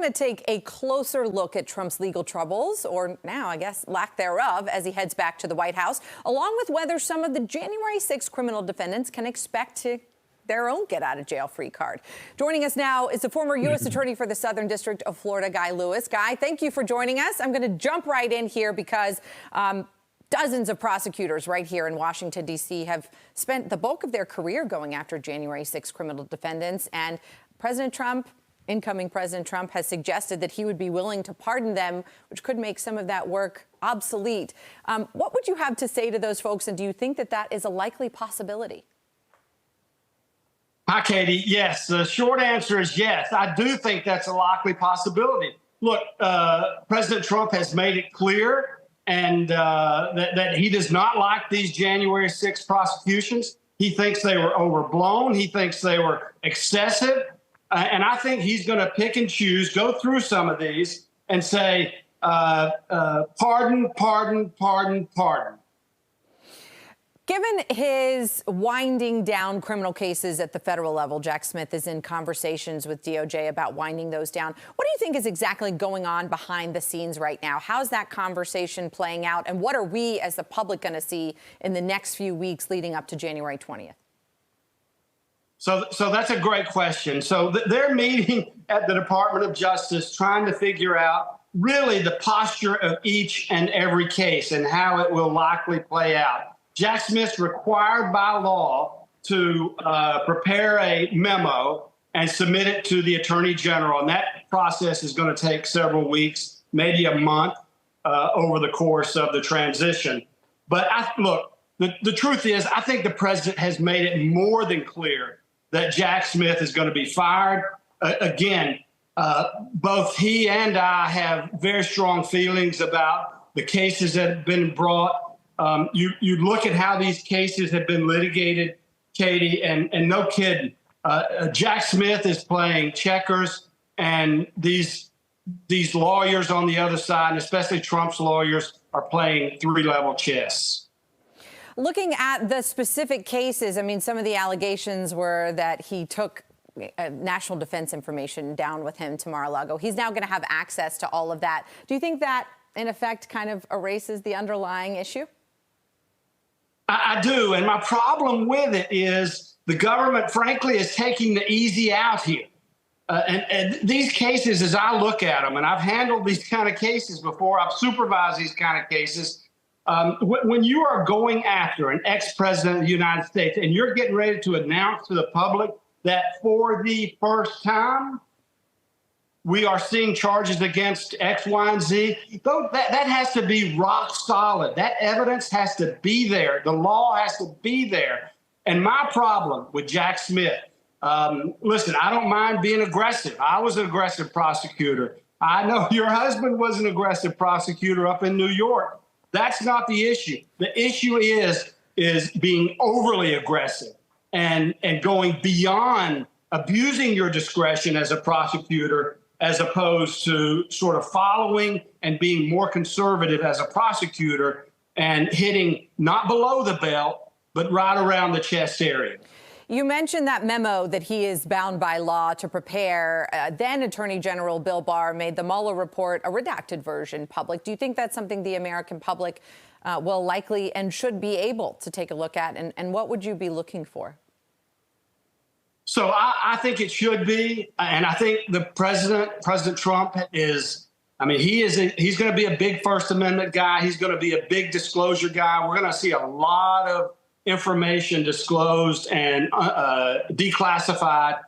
to take a closer look at Trump's legal troubles, or now, I guess, lack thereof, as he heads back to the White House, along with whether some of the January 6 criminal defendants can expect their own get-out-of-jail-free card. Joining us now is the former U.S. Attorney for the Southern District of Florida, Guy Lewis. Guy, thank you for joining us. I'm going to jump right in here because dozens of prosecutors right here in Washington, D.C. have spent the bulk of their career going after January 6 criminal defendants, and incoming President Trump has suggested that he would be willing to pardon them, which could make some of that work obsolete. What would you have to say to those folks, and do you think that that is a likely possibility? Hi, Katie. Yes, the short answer is yes. I do think that's a likely possibility. Look, President Trump has made it clear and that he does not like these January 6 prosecutions. He thinks they were overblown. He thinks they were excessive. And I think he's going to pick and choose, go through some of these and say, pardon, pardon, pardon, pardon. Given his winding down criminal cases at the federal level, Jack Smith is in conversations with DOJ about winding those down. What do you think is exactly going on behind the scenes right now? How's that conversation playing out? And what are we as the public going to see in the next few weeks leading up to January 20th? So that's a great question. So they're meeting at the Department of Justice trying to figure out really the posture of each and every case and how it will likely play out. Jack Smith's required by law to prepare a memo and submit it to the Attorney General. And that process is going to take several weeks, maybe a month over the course of the transition. But look, the truth is, I think the president has made it more than clear that Jack Smith is going to be fired. Again, both he and I have very strong feelings about the cases that have been brought. You look at how these cases have been litigated, Katie, and no kidding. Jack Smith is playing checkers, and these lawyers on the other side, and especially Trump's lawyers, are playing three-level chess. Looking at the specific cases, I mean, some of the allegations were that he took national defense information down with him to Mar-a-Lago. He's now going to have access to all of that. Do you think that, in effect, kind of erases the underlying issue? I do. And my problem with it is the government, frankly, is taking the easy out here. And these cases, as I look at them, and I've handled these kind of cases before, I've supervised these kind of cases. When you are going after an ex-president of the United States and you're getting ready to announce to the public that for the first time, we are seeing charges against X, Y, and Z, that has to be rock solid. That evidence has to be there. The law has to be there. And my problem with Jack Smith, listen, I don't mind being aggressive. I was an aggressive prosecutor. I know your husband was an aggressive prosecutor up in New York. That's not the issue. The issue is being overly aggressive and going beyond abusing your discretion as a prosecutor, as opposed to sort of following and being more conservative as a prosecutor and hitting not below the belt, but right around the chest area. You mentioned that memo that he is bound by law to prepare. Then Attorney General Bill Barr made the Mueller report, a redacted version, public. Do you think that's something the American public will likely and should be able to take a look at? And what would you be looking for? So I think it should be. And I think the President Trump is, I mean, he's going to be a big First Amendment guy. He's going to be a big disclosure guy. We're going to see a lot of information disclosed and declassified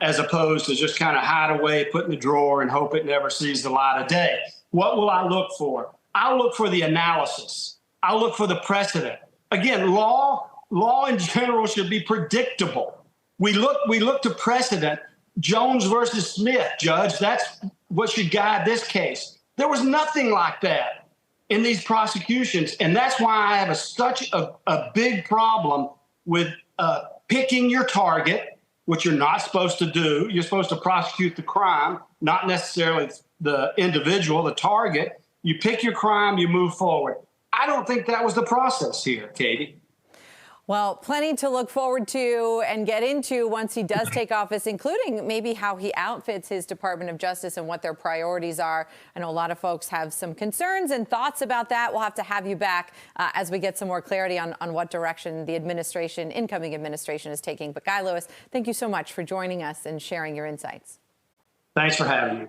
as opposed to just kind of hide away, put in the drawer and hope it never sees the light of day. What will I look for? I'll look for the analysis. I'll look for the precedent. Again, law in general should be predictable. We look to precedent. Jones versus Smith, Judge, that's what should guide this case. There was nothing like that in these prosecutions. And that's why I have such a big problem with picking your target, which you're not supposed to do. You're supposed to prosecute the crime, not necessarily the individual, the target. You pick your crime, you move forward. I don't think that was the process here, Katie. Well, plenty to look forward to and get into once he does take office, including maybe how he outfits his Department of Justice and what their priorities are. I know a lot of folks have some concerns and thoughts about that. We'll have to have you back as we get some more clarity on what direction the incoming administration is taking. But Guy Lewis, thank you so much for joining us and sharing your insights. Thanks for having me.